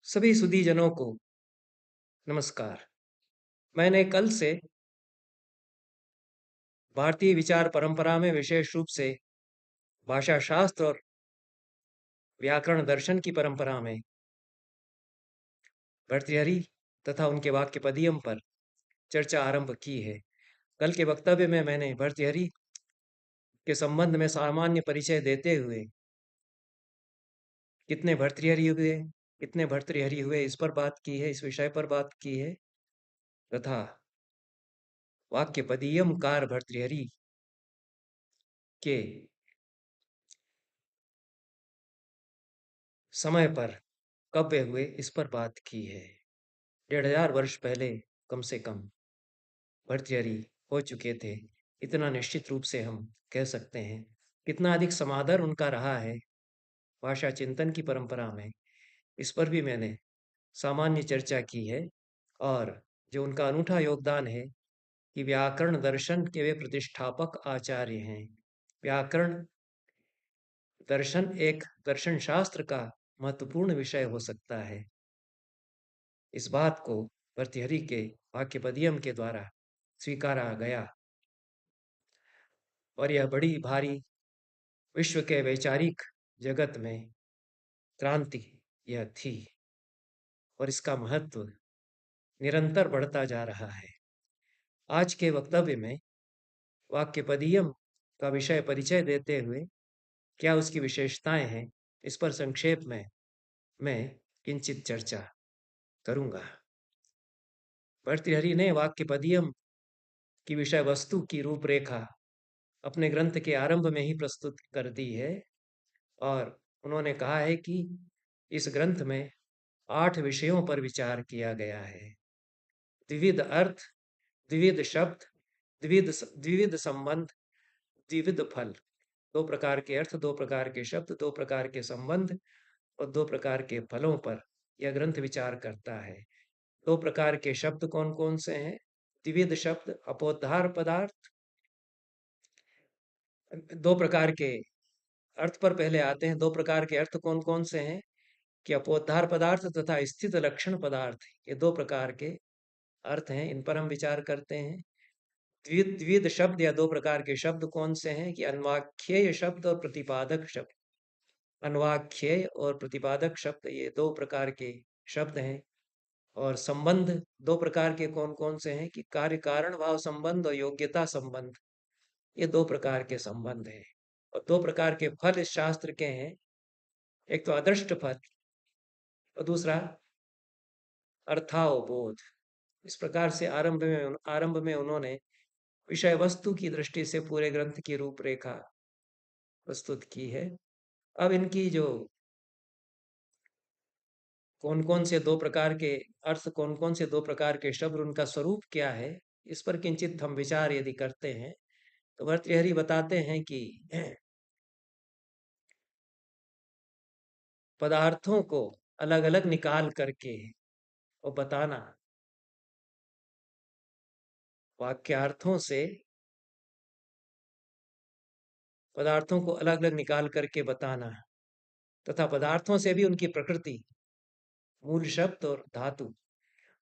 सभी सुधीजनों को नमस्कार। मैंने कल से भारतीय विचार परंपरा में विशेष रूप से भाषा शास्त्र और व्याकरण दर्शन की परंपरा में भर्तृहरि तथा उनके वाक्य पदियम पर चर्चा आरंभ की है। कल के वक्तव्य में मैंने भर्तृहरि के संबंध में सामान्य परिचय देते हुए कितने भर्तृहरि हुए इस पर बात की है, इस विषय पर बात की है तथा वाक्य पदियम कार भर्तृहरि के समय पर कब वे हुए इस पर बात की है। 1500 वर्ष पहले कम से कम भर्तृहरि हो चुके थे, इतना निश्चित रूप से हम कह सकते हैं। कितना अधिक समादर उनका रहा है भाषा चिंतन की परंपरा में, इस पर भी मैंने सामान्य चर्चा की है। और जो उनका अनूठा योगदान है कि व्याकरण दर्शन के वे प्रतिष्ठापक आचार्य हैं। व्याकरण दर्शन एक दर्शन शास्त्र का महत्वपूर्ण विषय हो सकता है, इस बात को भर्तृहरि के वाक्यपदियम के द्वारा स्वीकारा गया और यह बड़ी भारी विश्व के वैचारिक जगत में क्रांति यह थी और इसका महत्व निरंतर बढ़ता जा रहा है। आज के वक्तव्य में वाक्यपदियम का विषय परिचय देते हुए क्या उसकी विशेषताएं हैं, इस पर संक्षेप में मैं किंचित चर्चा करूंगा। भर्तृहरि ने वाक्यपदियम की विषय वस्तु की रूपरेखा अपने ग्रंथ के आरंभ में ही प्रस्तुत कर दी है और उन्होंने कहा है कि इस ग्रंथ में 8 विषयों पर विचार किया गया है। द्विविध अर्थ, द्विविध शब्द, द्विविध संबंध, द्विविध फल। 2 प्रकार के अर्थ, 2 प्रकार के शब्द, 2 प्रकार के संबंध और 2 प्रकार के फलों पर यह ग्रंथ विचार करता है। 2 प्रकार के शब्द कौन कौन से हैं? द्विविध शब्द अपोद्धार पदार्थ। 2 प्रकार के अर्थ पर पहले आते हैं। 2 प्रकार के अर्थ कौन कौन से हैं कि अपोद्धार पदार्थ तथा स्थित लक्षण पदार्थ, ये 2 प्रकार के अर्थ हैं, इन पर हम विचार करते हैं। द्विविध शब्द या 2 प्रकार के शब्द कौन से हैं कि अन्वाख्येय शब्द और प्रतिपादक शब्द। अन्वाख्येय और प्रतिपादक शब्द ये 2 प्रकार के शब्द हैं। और संबंध 2 प्रकार के कौन कौन से हैं कि कार्य कारण भाव संबंध और योग्यता संबंध, ये 2 प्रकार के संबंध हैं। और 2 प्रकार के फल इस शास्त्र के हैं, एक तो अदृष्ट फल और दूसरा अर्थावबोध। इस प्रकार से आरंभ में उन्होंने विषय वस्तु की दृष्टि से पूरे ग्रंथ की रूपरेखा प्रस्तुत की है। अब इनकी जो कौन कौन से 2 प्रकार के अर्थ, कौन कौन से 2 प्रकार के शब्द, उनका स्वरूप क्या है, इस पर किंचित हम विचार यदि करते हैं तो भर्तृहरि बताते हैं कि पदार्थों को अलग अलग निकाल करके और बताना, वाक्यार्थों से पदार्थों को अलग अलग निकाल करके बताना तथा पदार्थों से भी उनकी प्रकृति, मूल शब्द और धातु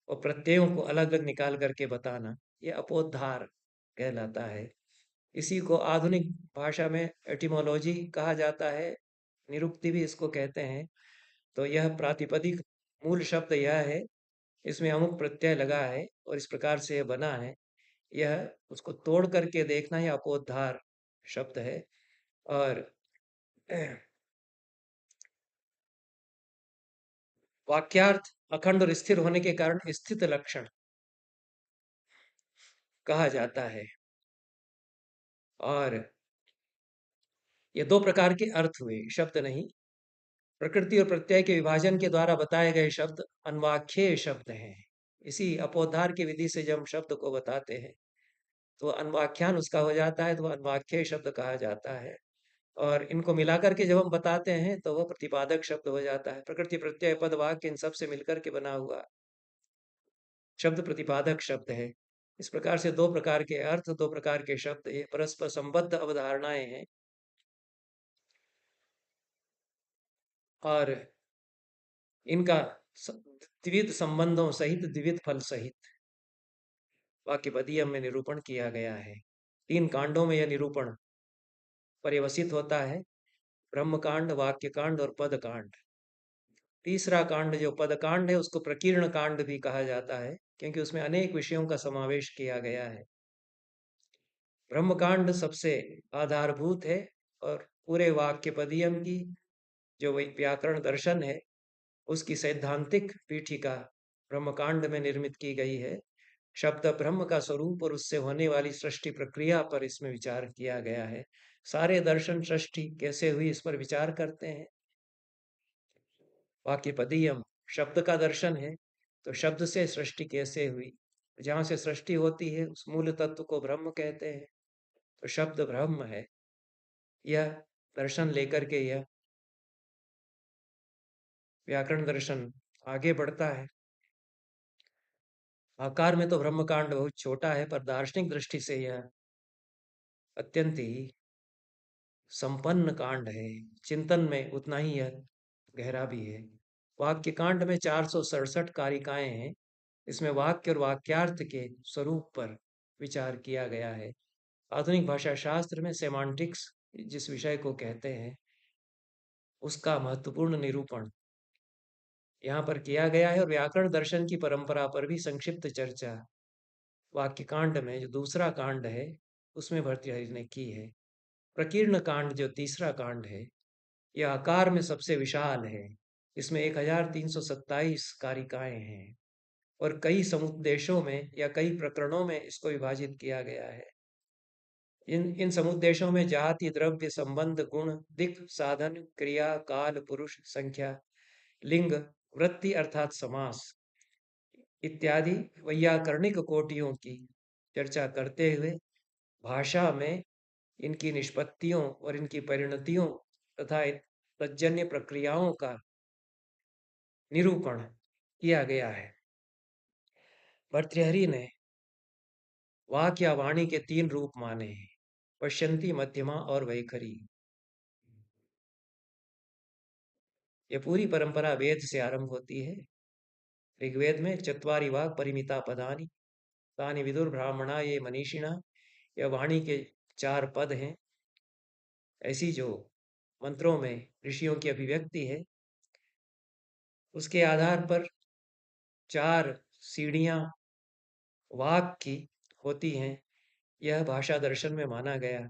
और प्रत्ययों को अलग अलग निकाल करके बताना, ये अपोद्धार कहलाता है। इसी को आधुनिक भाषा में एटिमोलॉजी कहा जाता है, निरुक्ति भी इसको कहते हैं। तो यह प्रातिपदिक मूल शब्द यह है, इसमें अमुक प्रत्यय लगा है और इस प्रकार से यह बना है, यह उसको तोड़ करके देखना ही अपोद्धार शब्द है। और वाक्यार्थ अखंड और स्थिर होने के कारण स्थित लक्षण कहा जाता है। और ये 2 प्रकार के अर्थ हुए, शब्द नहीं। प्रकृति और प्रत्यय के विभाजन के द्वारा बताए गए शब्द अन्वाख्येय शब्द हैं। इसी अपोद्धार की विधि से जब हम शब्द को बताते हैं तो अन्वाख्यान उसका हो जाता है, तो वह अन्वाख्येय शब्द कहा जाता है। और इनको मिलाकर के जब हम बताते हैं तो वह प्रतिपादक शब्द हो जाता है। प्रकृति, प्रत्यय, पद, वाक्य इन सब से मिलकर के बना हुआ शब्द प्रतिपादक शब्द है। इस प्रकार से 2 प्रकार के अर्थ, 2 प्रकार के शब्द, ये परस्पर संबद्ध अवधारणाएं हैं। और इनका द्विविध संबंधों सहित द्विविध फल सहित वाक्य पदीयम में निरूपण किया गया है। 3 कांडों में यह निरूपण पर्यवसित होता है, ब्रह्मकांड, वाक्यकांड और पदकांड। तीसरा कांड जो पदकांड है उसको प्रकीर्ण कांड भी कहा जाता है, क्योंकि उसमें अनेक विषयों का समावेश किया गया है। ब्रह्मकांड सबसे आधारभूत है और पूरे वाक्य पदीयम की जो व्याकरण दर्शन है उसकी सैद्धांतिक पीठिका ब्रह्मकांड में निर्मित की गई है। शब्द ब्रह्म का स्वरूप और उससे होने वाली सृष्टि प्रक्रिया पर इसमें विचार किया गया है। सारे दर्शन सृष्टि कैसे हुई इस पर विचार करते हैं। वाक्य पदीयम शब्द का दर्शन है, तो शब्द से सृष्टि कैसे हुई, जहाँ से सृष्टि होती है उस मूल तत्व को ब्रह्म कहते हैं। तो शब्द ब्रह्म है, यह दर्शन लेकर के यह व्याकरण दर्शन आगे बढ़ता है। आकार में तो ब्रह्मकांड बहुत छोटा है, पर दार्शनिक दृष्टि से यह अत्यंत ही संपन्न कांड है। चिंतन में उतना ही यह गहरा भी है। वाक्य कांड में 467 कारिकाएं हैं। इसमें वाक्य और वाक्यार्थ के स्वरूप पर विचार किया गया है। आधुनिक भाषा शास्त्र में सेमांटिक्स जिस विषय को कहते हैं उसका महत्वपूर्ण निरूपण यहाँ पर किया गया है, और व्याकरण दर्शन की परंपरा पर भी संक्षिप्त चर्चा वाक्य कांड में जो दूसरा कांड है उसमें भर्तृहरि ने की है। प्रकीर्ण कांड जो तीसरा कांड है यह आकार में सबसे विशाल है। इसमें 1327 कारिकाएं हैं और कई समुपदेशों में या कई प्रकरणों में इसको विभाजित किया गया है। इन समुपदेशों में जाति, द्रव्य, संबंध, गुण, दिक्, साधन, क्रिया, काल, पुरुष, संख्या, लिंग, वृत्ति अर्थात समास इत्यादि वैयाकरणिक कोटियों की चर्चा करते हुए भाषा में इनकी निष्पत्तियों और इनकी परिणतियों तथा तज्जन्य प्रक्रियाओं का निरूपण किया गया है। भर्तृहरि ने वाक् या वाणी के 3 रूप माने हैं, पश्यंती, मध्यमा और वैखरी। यह पूरी परंपरा वेद से आरंभ होती है। ऋग्वेद में चत्वारि वाक् परिमिता पदानि तानि विदुर ब्राह्मणा ये मनीषिणा, यह वाणी के 4 पद हैं। ऐसी जो मंत्रों में ऋषियों की अभिव्यक्ति है उसके आधार पर 4 सीढ़ियां वाक् की होती हैं, यह भाषा दर्शन में माना गया।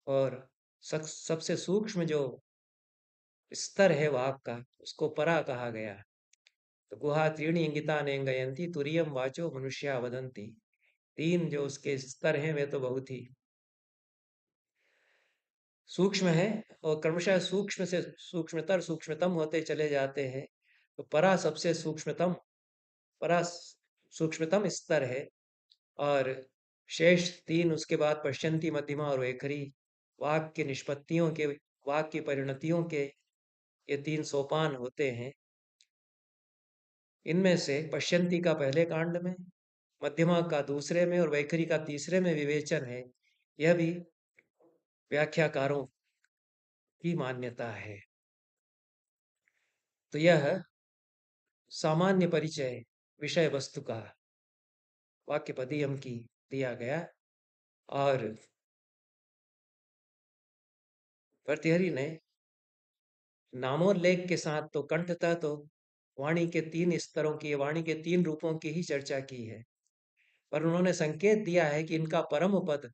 और सबसे सूक्ष्म जो स्तर है वाक् का उसको परा कहा गया। तो गुहा त्रीणि इंगिता नेंगयंती तुरियम वाचो मनुष्या वदंती। 3 जो उसके स्तर हैं वे तो बहुत ही सूक्ष्म है और क्रमशः सूक्ष्म से सूक्ष्मतर सूक्ष्मतम होते चले जाते हैं। तो परा सबसे परा सूक्ष्मतम स्तर है और शेष 3 उसके बाद पश्यंती, मध्यमा और वैखरी वाक्य की निष्पत्तियों के, वाक्य की परिणतियों के ये 3 सोपान होते हैं। इनमें से पश्यंती का पहले कांड में, मध्यमा का दूसरे में और वैखरी का तीसरे में विवेचन है। यह भी व्याख्याकारों की मान्यता है। तो यह सामान्य परिचय विषय वस्तु का वाक्य पदीयम की दिया गया। और भर्तृहरि ने नामोल्लेख के साथ तो कंठतः तो वाणी के 3 स्तरों की, वाणी के 3 रूपों की ही चर्चा की है, पर उन्होंने संकेत दिया है कि इनका परम पद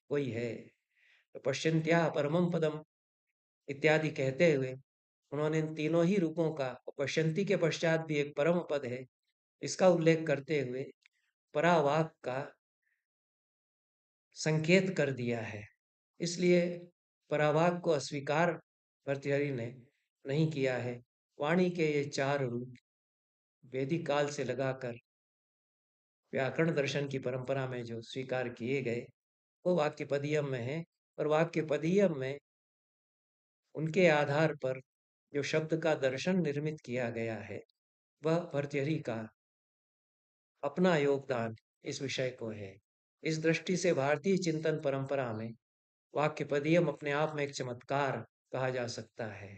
कोई है। तो पश्यन्त्या परमम पदम इत्यादि कहते हुए उन्होंने इन तीनों ही रूपों का, पश्यन्ती के पश्चात भी एक परम पद है, इसका उल्लेख करते हुए परावाक का संकेत कर दिया है। इसलिए परावाक को अस्वीकार भर्तृहरि ने नहीं किया है। वाणी के ये 4 रूप वैदिक काल से लगाकर व्याकरण दर्शन की परंपरा में जो स्वीकार किए गए वो वाक्य पदीयम में है। और वाक्य पदीयम में उनके आधार पर जो शब्द का दर्शन निर्मित किया गया है वह भर्तृहरि का अपना योगदान इस विषय को है। इस दृष्टि से भारतीय चिंतन परंपरा में वाक्य पदीयम अपने आप में एक चमत्कार कहा जा सकता है।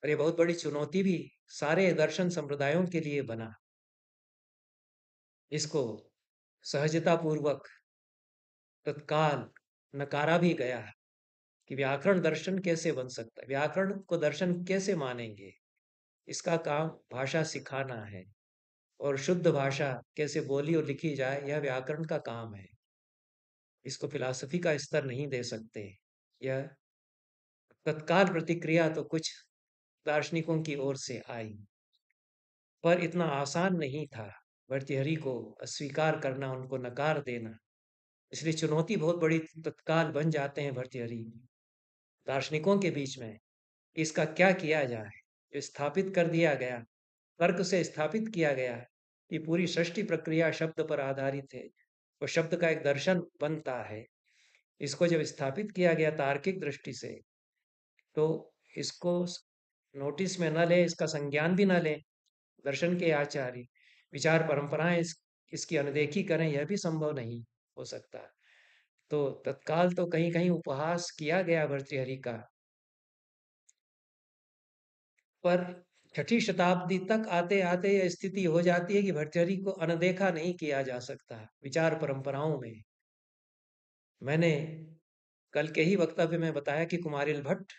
और ये बहुत बड़ी चुनौती भी सारे दर्शन संप्रदायों के लिए बना। इसको सहजतापूर्वक तत्काल नकारा भी गया कि व्याकरण दर्शन कैसे बन सकता है, व्याकरण को दर्शन कैसे मानेंगे। इसका काम भाषा सिखाना है और शुद्ध भाषा कैसे बोली और लिखी जाए, यह व्याकरण का काम है। इसको फिलॉसफी का स्तर नहीं दे सकते। यह तत्काल प्रतिक्रिया तो कुछ दार्शनिकों की ओर से आई, पर इतना आसान नहीं था भर्तृहरि को अस्वीकार करना, उनको नकार देना। इसलिए चुनौती बहुत बड़ी तत्काल बन जाते हैं भर्तृहरि दार्शनिकों के बीच में। इसका क्या किया जाए? जो स्थापित कर दिया गया, तर्क से स्थापित किया गया कि पूरी सृष्टि प्रक्रिया शब्द पर आधारित है, वो शब्द का एक दर्शन बनता है। इसको जब स्थापित किया गया तार्किक दृष्टि से, तो इसको नोटिस में न ले, इसका संज्ञान भी न ले दर्शन के आचार्य, विचार परंपराएं इसकी अनदेखी करें, यह भी संभव नहीं हो सकता। तो तत्काल तो कहीं कहीं उपहास किया गया भर्तृहरि का, पर छठी शताब्दी तक आते आते यह स्थिति हो जाती है कि भर्तृहरि को अनदेखा नहीं किया जा सकता विचार परंपराओं में। मैंने कल के ही वक्तव्य में बताया कि कुमारिल भट्ट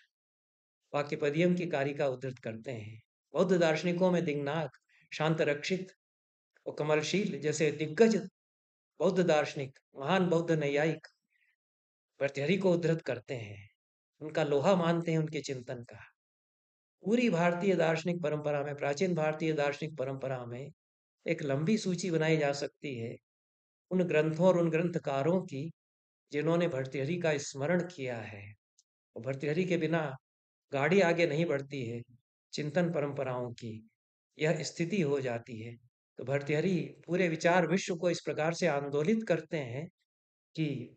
वाक्यपदियम की कारिका उद्धृत करते हैं। बौद्ध दार्शनिकों में दिंगनाग, शांत रक्षित और कमलशील जैसे दिग्गज बौद्ध दार्शनिक, महान बौद्ध नैयायिक भर्तृहरि को उद्धृत करते हैं, उनका लोहा मानते हैं उनके चिंतन का। पूरी भारतीय दार्शनिक परंपरा में, प्राचीन भारतीय दार्शनिक परंपरा में एक लंबी सूची बनाई जा सकती है उन ग्रंथों और उन ग्रंथकारों की जिन्होंने भर्तृहरि का स्मरण किया है। और भर्तृहरि के बिना गाड़ी आगे नहीं बढ़ती है चिंतन परंपराओं की, यह स्थिति हो जाती है। तो भर्तृहरि पूरे विचार विश्व को इस प्रकार से आंदोलित करते हैं कि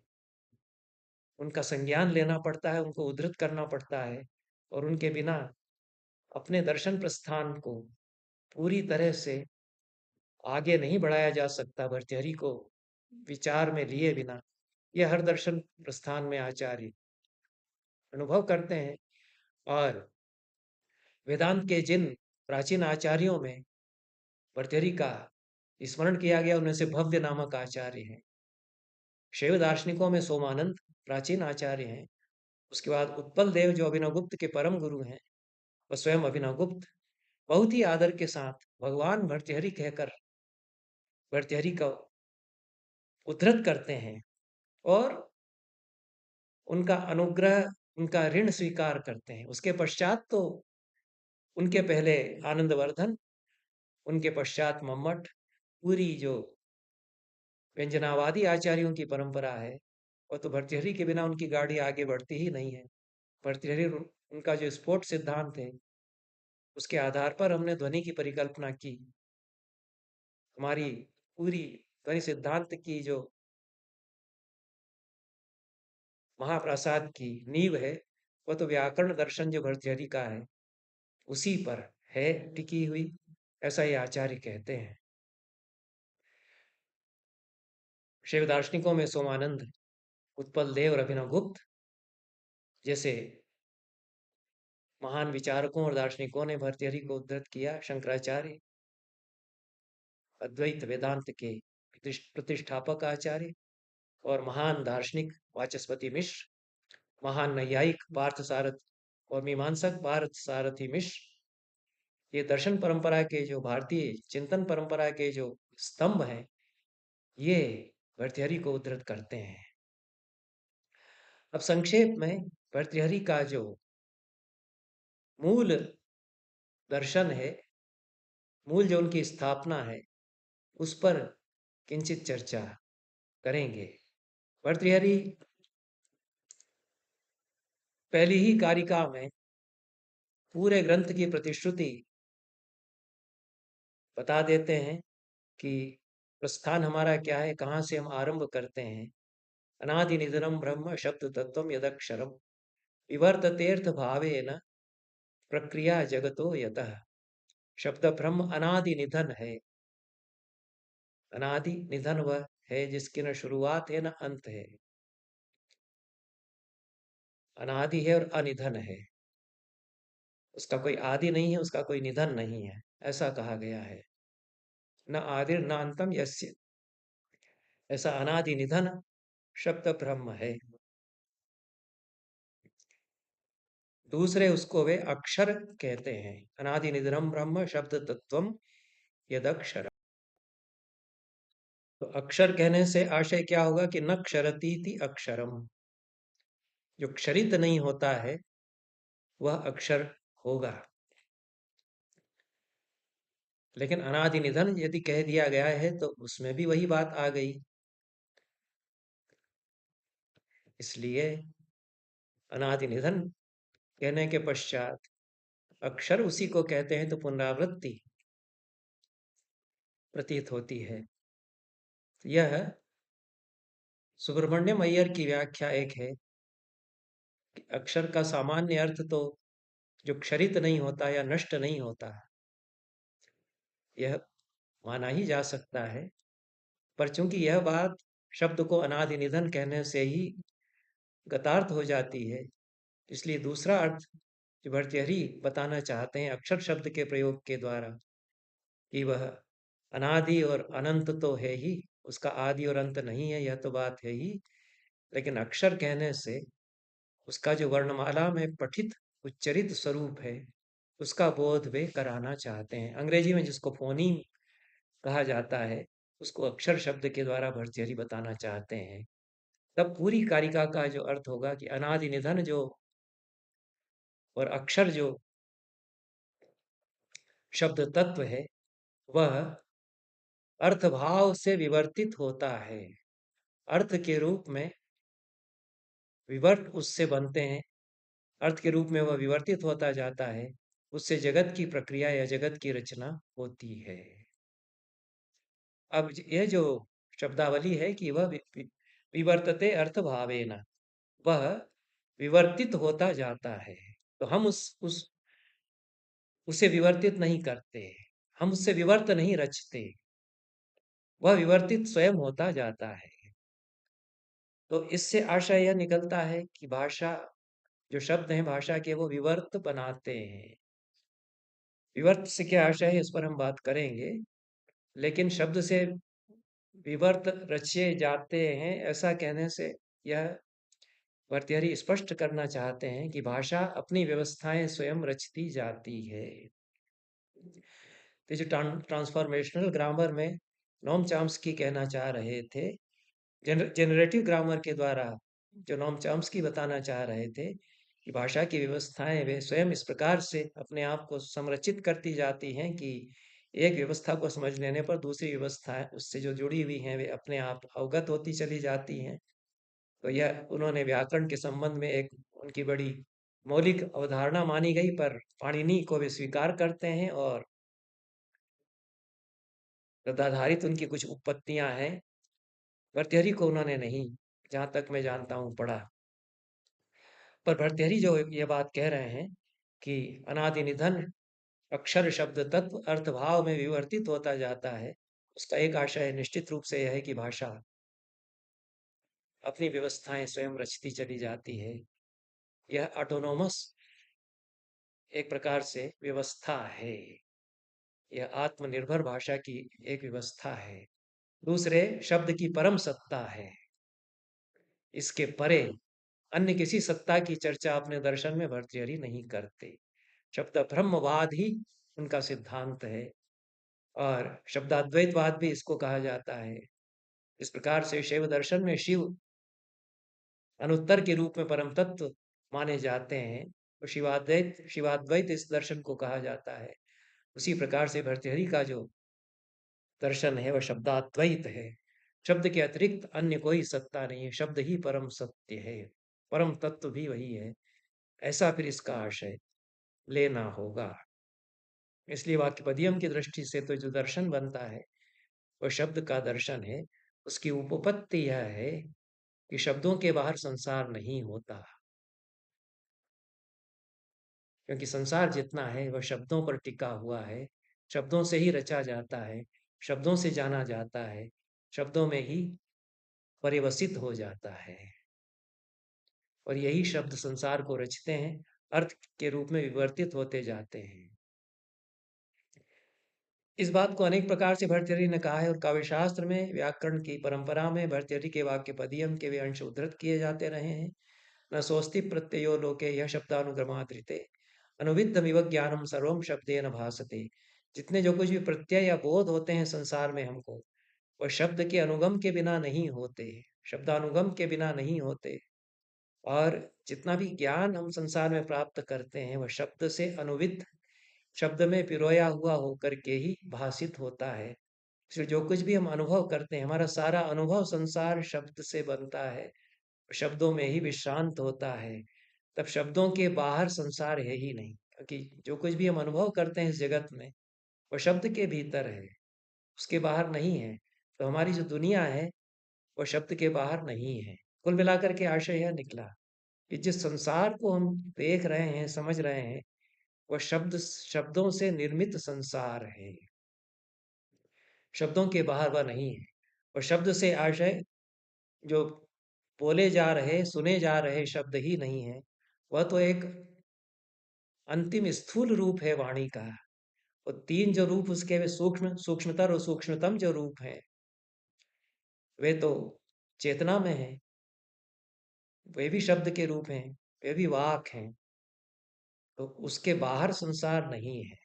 उनका संज्ञान लेना पड़ता है, उनको उद्धृत करना पड़ता है, और उनके बिना अपने दर्शन प्रस्थान को पूरी तरह से आगे नहीं बढ़ाया जा सकता। भर्तृहरि को विचार में लिए बिना यह हर दर्शन प्रस्थान में आचार्य अनुभव करते हैं। और वेदांत के जिन प्राचीन आचार्यों में भर्तृहरि का स्मरण किया गया, उनमें से भव्य नामक आचार्य हैं। शैव दार्शनिकों में सोमानंद प्राचीन आचार्य हैं। उसके बाद उत्पल देव जो अभिनवगुप्त के परम गुरु हैं, वह स्वयं अभिनवगुप्त बहुत ही आदर के साथ भगवान भर्तृहरि कहकर भर्तृहरि का उद्धृत करते हैं और उनका अनुग्रह, उनका ऋण स्वीकार करते हैं। उसके पश्चात तो उनके पहले आनंदवर्धन, उनके पश्चात मम्मट, पूरी जो व्यंजनावादी आचार्यों की परंपरा है, और तो भर्तृहरि के बिना उनकी गाड़ी आगे बढ़ती ही नहीं है। भर्तृहरि उनका जो स्फोट सिद्धांत है, उसके आधार पर हमने ध्वनि की परिकल्पना की। हमारी पूरी ध्वनि सिद्धांत की जो महाप्रसाद की नींव है, वह तो व्याकरण दर्शन जो भर्तृहरि का है उसी पर है टिकी हुई, ऐसा ये आचार्य कहते हैं। शैव दार्शनिकों में सोमानंद, उत्पल देव और अभिनव गुप्त जैसे महान विचारकों और दार्शनिकों ने भर्तृहरि को उद्धृत किया। शंकराचार्य अद्वैत वेदांत के प्रतिष्ठापक आचार्य, और महान दार्शनिक वाचस्पति मिश्र, महान नैयायिक पार्थ सारथ और मीमांसक पार्थ सारथी मिश्र, ये दर्शन परंपरा के जो भारतीय चिंतन परंपरा के जो स्तंभ हैं, ये भर्तृहरि को उद्धृत करते हैं। अब संक्षेप में भर्तृहरि का जो मूल दर्शन है, मूल जो उनकी स्थापना है, उस पर किंचित चर्चा करेंगे। भर्तृहरि पहली ही कारिका में पूरे ग्रंथ की प्रतिश्रुति बता देते हैं कि प्रस्थान हमारा क्या है, कहाँ से हम आरंभ करते हैं। अनादि निधनम ब्रह्म शब्द तत्व यदक्षरम विवर्ततेर्थ भावेन प्रक्रिया जगतो यतः। शब्द ब्रह्म अनादि निधन है। अनादि निधन वह है जिसकी न शुरुआत है न अंत है, अनादि है और अनिधन है। उसका कोई आदि नहीं है, उसका कोई निधन नहीं है, ऐसा कहा गया है। न आदिर न अंतम यस्य, ऐसा अनादि निधन शब्द ब्रह्म है। दूसरे उसको वे अक्षर कहते हैं। अनादि निधनम ब्रह्म शब्द तत्वम यदक्षर। तो अक्षर कहने से आशय क्या होगा कि न क्षरतीति अक्षरम, जो क्षरित नहीं होता है वह अक्षर होगा। लेकिन अनादि निधन यदि कह दिया गया है तो उसमें भी वही बात आ गई। इसलिए अनादि निधन कहने के पश्चात अक्षर उसी को कहते हैं, तो पुनरावृत्ति प्रतीत होती है। यह सुब्रमण्यम अय्यर की व्याख्या एक है कि अक्षर का सामान्य अर्थ तो जो क्षरित नहीं होता या नष्ट नहीं होता, यह माना ही जा सकता है। पर चूंकि यह बात शब्द को अनादि निधन कहने से ही गतार्थ हो जाती है, इसलिए दूसरा अर्थ जो भर्तृहरि बताना चाहते हैं अक्षर शब्द के प्रयोग के द्वारा, कि वह अनादि और अनंत तो है ही, उसका आदि और अंत नहीं है, यह तो बात है ही। लेकिन अक्षर कहने से उसका जो वर्णमाला में पठित उच्चरित स्वरूप है उसका बोध वे कराना चाहते हैं। अंग्रेजी में जिसको फोनीम कहा जाता है उसको अक्षर शब्द के द्वारा भर्तृहरि बताना चाहते हैं। तब पूरी कारिका का जो अर्थ होगा कि अनादि निधन जो और अक्षर जो शब्द तत्व है वह अर्थभाव से विवर्तित होता है। अर्थ के रूप में विवर्त उससे बनते हैं, अर्थ के रूप में वह विवर्तित होता जाता है, उससे जगत की प्रक्रिया या जगत की रचना होती है। अब यह जो शब्दावली है कि वह विवर्तते अर्थ भावेन, वह विवर्तित होता जाता है। तो हम उस उसे विवर्तित नहीं करते, हम उससे विवर्त नहीं रचते, वह विवर्तित स्वयं होता जाता है। तो इससे आशय यह निकलता है कि भाषा जो शब्द हैं भाषा के वो विवर्त बनाते हैं। विवर्त से क्या आशय है इस पर हम बात करेंगे, लेकिन शब्द से विवर्त रचे जाते हैं ऐसा कहने से यह भर्तृहरि स्पष्ट करना चाहते हैं कि भाषा अपनी व्यवस्थाएं स्वयं रचती जाती है। तो जो ट्रांसफॉर्मेशनल ग्रामर में नोम चॉम्स्की कहना चाह रहे थे, जेनरेटिव ग्रामर के द्वारा जो नोम चॉम्स्की बताना चाह रहे थे कि भाषा की व्यवस्थाएं वे स्वयं इस प्रकार से अपने आप को संरचित करती जाती हैं कि एक व्यवस्था को समझ लेने पर दूसरी व्यवस्था उससे जो जुड़ी हुई हैं वे अपने आप अवगत होती चली जाती हैं। तो यह उन्होंने व्याकरण के संबंध में एक उनकी बड़ी मौलिक अवधारणा मानी गई, पर पाणिनि को वे स्वीकार करते हैं और तदाधारित उनकी कुछ उत्पत्तियां हैं। भर्तृहरि को उन्होंने नहीं, जहां तक मैं जानता हूं, पढ़ा। पर भर्तृहरि जो ये बात कह रहे हैं कि अनादि निधन अक्षर शब्द तत्व अर्थभाव में विवर्तित होता जाता है, उसका एक आशय निश्चित रूप से यह है कि भाषा अपनी व्यवस्थाएं स्वयं रचती चली जाती है। यह ऑटोनोमस एक प्रकार से व्यवस्था है, यह आत्मनिर्भर भाषा की एक व्यवस्था है। दूसरे शब्द की परम सत्ता है, इसके परे अन्य किसी सत्ता की चर्चा अपने दर्शन में भर्तृहरि नहीं करते। शब्द ब्रह्मवाद ही उनका सिद्धांत है और शब्दाद्वैतवाद भी इसको कहा जाता है। इस प्रकार से शैव दर्शन में शिव अनुत्तर के रूप में परम तत्व माने जाते हैं, तो शिवाद्वैत इस दर्शन को कहा जाता है। उसी प्रकार से भर्तृहरि का जो दर्शन है वह शब्दाद्वैत है। शब्द के अतिरिक्त अन्य कोई सत्ता नहीं है, शब्द ही परम सत्य है, परम तत्व भी वही है। ऐसा फिर इसका आशय लेना होगा। इसलिए वाक्यपदियम की दृष्टि से तो जो दर्शन बनता है वह शब्द का दर्शन है। उसकी उपपत्ति यह है कि शब्दों के बाहर संसार नहीं होता, क्योंकि संसार जितना है वह शब्दों पर टिका हुआ है, शब्दों से ही रचा जाता है, शब्दों से जाना जाता है, शब्दों में ही परिवसित हो जाता है। और यही शब्द संसार को रचते हैं अर्थ के रूप में विवर्तित होते जाते हैं। इस बात को अनेक प्रकार से भर्तृहरि ने कहा है और काव्यशास्त्र में व्याकरण की परंपरा में भर्तृहरि के वाक्य पदियम के वे अंश उद्धृत किए जाते रहे हैं। न सोस्ति प्रत्ययो लोके यह शब्दानुक्रमादृते अनुविद्धमिव ज्ञानम सर्वम शब्देन भासते। जितने जो कुछ भी प्रत्यय या बोध होते हैं संसार में हमको, वह शब्द के अनुगम के बिना नहीं होते, शब्दानुगम के बिना नहीं होते। और जितना भी ज्ञान हम संसार में प्राप्त करते हैं वह शब्द से अनुविध, शब्द में पिरोया हुआ होकर के ही भाषित होता है। इसलिए जो कुछ भी हम अनुभव करते हैं, हमारा सारा अनुभव संसार शब्द से बनता है, शब्दों में ही विश्रांत होता है। तब शब्दों के बाहर संसार है ही नहीं, क्योंकि जो कुछ भी हम अनुभव करते हैं इस जगत में वह शब्द के भीतर है, उसके बाहर नहीं है। तो हमारी जो दुनिया है वह शब्द के बाहर नहीं है। कुल मिलाकर के आशय यह निकला कि जिस संसार को हम देख रहे हैं, समझ रहे हैं, वह शब्दों से निर्मित संसार है, शब्दों के बाहर वह नहीं है। और शब्द से आशय जो बोले जा रहे, सुने जा रहे शब्द ही नहीं है, वह तो एक अंतिम स्थूल रूप है वाणी का। और तीन जो रूप उसके वे सूक्ष्म, सूक्ष्मतर और सूक्ष्मतम जो रूप हैं, वे तो चेतना में है, वे भी शब्द के रूप हैं, वे भी वाक हैं। तो उसके बाहर संसार नहीं है।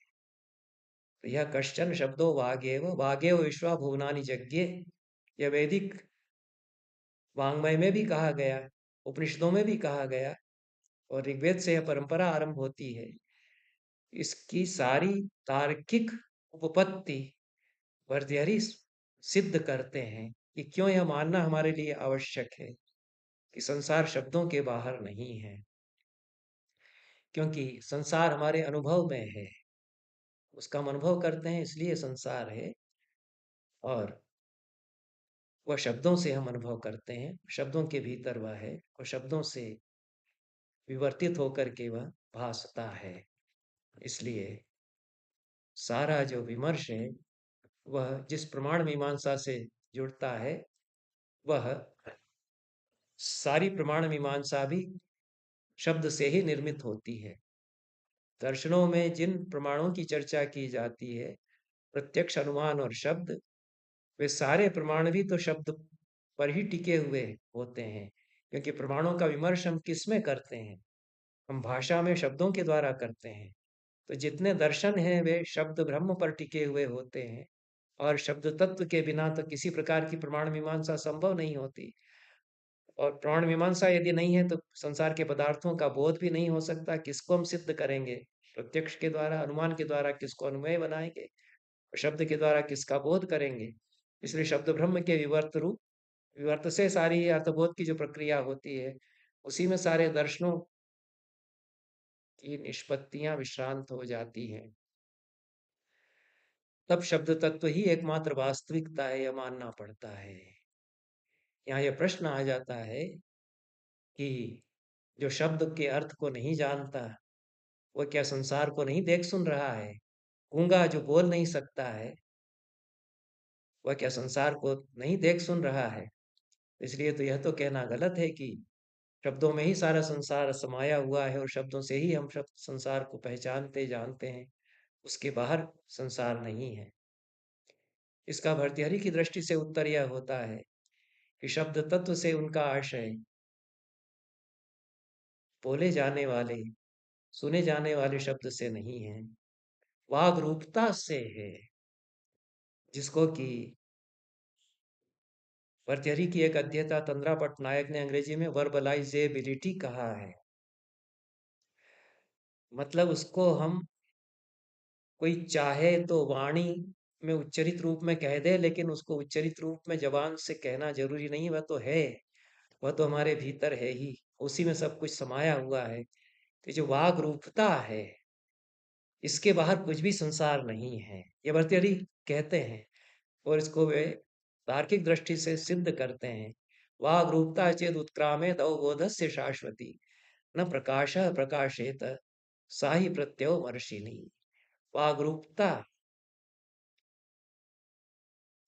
तो यह कश्चन शब्दो वागेव विश्वा भुवनानि जज्ञे, यह वैदिक वाङ्मय में भी कहा गया, उपनिषदों में भी कहा गया, और ऋग्वेद से यह परंपरा आरंभ होती है। इसकी सारी तार्किक उपपत्ति भर्तृहरि सिद्ध करते हैं कि क्यों यह मानना हमारे लिए आवश्यक है कि संसार शब्दों के बाहर नहीं है। क्योंकि संसार हमारे अनुभव में है, उसका हम अनुभव करते हैं, इसलिए संसार है। और वह शब्दों से हम अनुभव करते हैं, शब्दों के भीतर वह है, और शब्दों से विवर्तित होकर के वह भासता है। इसलिए सारा जो विमर्श है वह जिस प्रमाण मीमांसा से जुड़ता है, वह सारी प्रमाण मीमांसा भी शब्द से ही निर्मित होती है। दर्शनों में जिन प्रमाणों की चर्चा की जाती है, प्रत्यक्ष, अनुमान और शब्द, वे सारे प्रमाण भी तो शब्द पर ही टिके हुए होते हैं। क्योंकि प्रमाणों का विमर्श हम किस में करते हैं? हम भाषा में शब्दों के द्वारा करते हैं। तो जितने दर्शन हैं वे शब्द ब्रह्म पर टिके हुए होते हैं, और शब्द तत्व के बिना तो किसी प्रकार की प्रमाण मीमांसा संभव नहीं होती। और प्रमाण मीमांसा यदि नहीं है तो संसार के पदार्थों का बोध भी नहीं हो सकता। किसको हम सिद्ध करेंगे? प्रत्यक्ष के द्वारा, अनुमान के द्वारा किसको अनुमेय बनाएंगे, और शब्द के द्वारा किसका बोध करेंगे? इसलिए शब्द ब्रह्म के विवर्त रूप, विवर्त से सारी अर्थबोध की जो प्रक्रिया होती है, उसी में सारे दर्शनों की निष्पत्तियां विश्रांत हो जाती हैं। तब शब्द तत्व ही एकमात्र वास्तविकता है, यह मानना पड़ता है। यहाँ यह प्रश्न आ जाता है कि जो शब्द के अर्थ को नहीं जानता, वह क्या संसार को नहीं देख सुन रहा है? गूंगा जो बोल नहीं सकता है, वह क्या संसार को नहीं देख सुन रहा है? इसलिए तो यह तो कहना गलत है कि शब्दों में ही सारा संसार समाया हुआ है, और शब्दों से ही हम शब्द संसार को पहचानते जानते हैं, उसके बाहर संसार नहीं है। इसका भर्तृहरि की दृष्टि से उत्तर यह होता है कि शब्द तत्व से उनका आशय बोले जाने वाले, सुने जाने वाले शब्द से नहीं है, वाग रूपता से है, जिसको कि भर्तृहरि की एक अध्येता तंद्रा पटनायक ने अंग्रेजी में वर्बलाइजेबिलिटी कहा है। मतलब उसको हम, कोई चाहे तो वाणी में उच्चरित रूप में कह दे, लेकिन उसको उच्चरित रूप में जबान से कहना जरूरी नहीं, वह तो है, वह तो हमारे भीतर है ही, उसी में सब कुछ समाया हुआ है। तो जो वाग रूपता है, इसके बाहर कुछ भी संसार नहीं है, ये भर्तृहरि कहते हैं। और इसको वे तार्किक दृष्टि से सिद्ध करते हैं। वाग रूपता चेद उत्क्रामे अवबोधस्य शाश्वती, न प्रकाश प्रकाशेत साहि प्रत्ययो वर्षिणी। वाग रूपता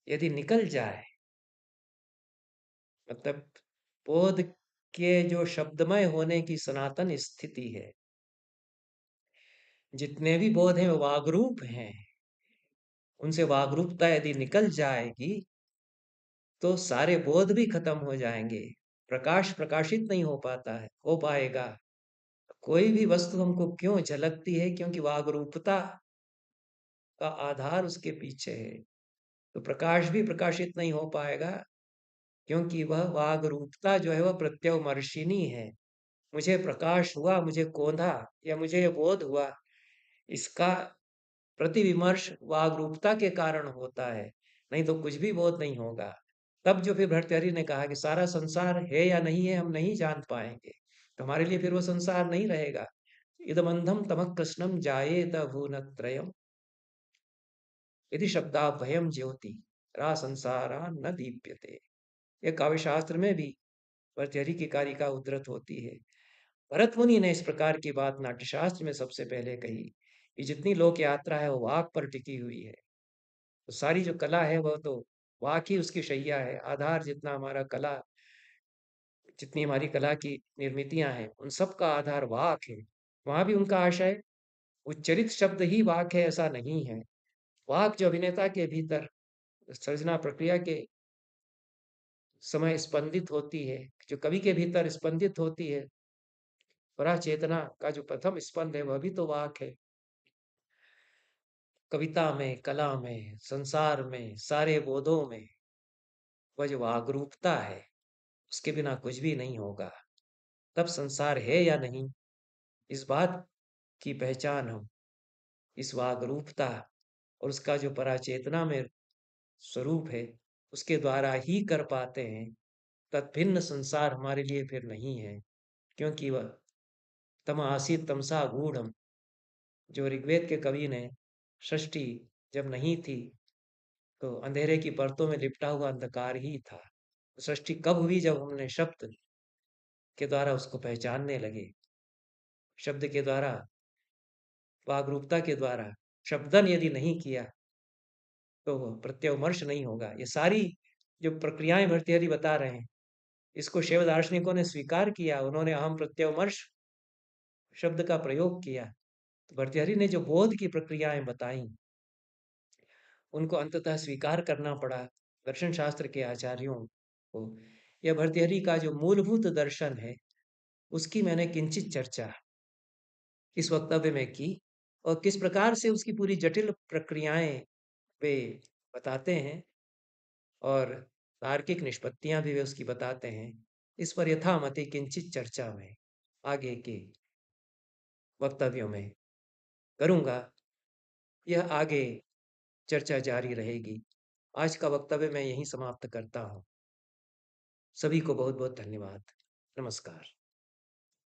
यदि निकल जाए, मतलब बोध के जो शब्दमय होने की सनातन स्थिति है, जितने भी बोध हैं वो वागरूप हैं। उनसे वागरूपता यदि निकल जाएगी तो सारे बोध भी खत्म हो जाएंगे। प्रकाश प्रकाशित नहीं हो पाता है, हो पाएगा। कोई भी वस्तु हमको क्यों झलकती है? क्योंकि वागरूपता का आधार उसके पीछे है। तो प्रकाश भी प्रकाशित नहीं हो पाएगा, क्योंकि वह वागरूपता जो है वह प्रत्यवमर्शिनी है। मुझे प्रकाश हुआ, मुझे कोंधा या मुझे ये बोध हुआ, इसका प्रतिविमर्श वागरूपता के कारण होता है, नहीं तो कुछ भी बोध नहीं होगा। तब जो फिर भर्तृहरि ने कहा कि सारा संसार है या नहीं है हम नहीं जान पाएंगे, तो हमारे लिए फिर वो संसार नहीं रहेगा। इदमंधम तमः कृष्णम जायेत भुवनत्रयम् यदि शब्दाभयम ज्योति रा संसारा न दीप्यते। ये काव्य शास्त्र में भी भर्तृहरि की कारिका उद्धृत होती है। भरत मुनि ने इस प्रकार की बात नाट्यशास्त्र में सबसे पहले कही कि जितनी लोक यात्रा है वो वाक पर टिकी हुई है। तो सारी जो कला है वह तो वाक ही उसकी शैया है। आधार जितना हमारा कला, जितनी हमारी कला की निर्मितियां हैं उन सब का आधार वाक है। वहां भी उनका आशय उच्चरित शब्द ही वाक है ऐसा नहीं है। वाक जो अभिनेता के भीतर सृजना प्रक्रिया के समय स्पंदित होती है, जो कवि के भीतर स्पंदित होती है, परा चेतना का जो प्रथम स्पंद है वह भी तो वाक है। कविता में, कला में, संसार में, सारे बोधों में वह जो वागरूपता है उसके बिना कुछ भी नहीं होगा। तब संसार है या नहीं, इस बात की पहचान हम इस वागरूपता और उसका जो पराचेतना में स्वरूप है उसके द्वारा ही कर पाते हैं। तद्भिन्न संसार हमारे लिए फिर नहीं है, क्योंकि वह तम आसीत तमसा गूढ़म, जो ऋग्वेद के कवि ने सृष्टि जब नहीं थी तो अंधेरे की परतों में लिपटा हुआ अंधकार ही था। सृष्टि कब हुई? जब हमने शब्द के द्वारा उसको पहचानने लगे, शब्द के द्वारा, वागरूपता के द्वारा। शब्दन यदि नहीं किया तो वह प्रत्यवमर्श नहीं होगा। ये सारी जो प्रक्रियाएं भर्तृहरि बता रहे हैं, इसको शैव दार्शनिकों ने स्वीकार किया। उन्होंने अहम प्रत्यवमर्श शब्द का प्रयोग किया। तो भर्तृहरि ने जो बोध की प्रक्रियाएं बताई उनको अंततः स्वीकार करना पड़ा दर्शन शास्त्र के आचार्यों को। यह भर्तृहरि का जो मूलभूत दर्शन है उसकी मैंने किंचित चर्चा इस वक्तव्य में की, और किस प्रकार से उसकी पूरी जटिल प्रक्रियाएं वे बताते हैं और तार्किक निष्पत्तियां भी वे उसकी बताते हैं। इस पर यथामति किंचित चर्चा में आगे के वक्तव्यों में करूंगा। यह आगे चर्चा जारी रहेगी। आज का वक्तव्य मैं यहीं समाप्त करता हूँ। सभी को बहुत बहुत धन्यवाद। नमस्कार।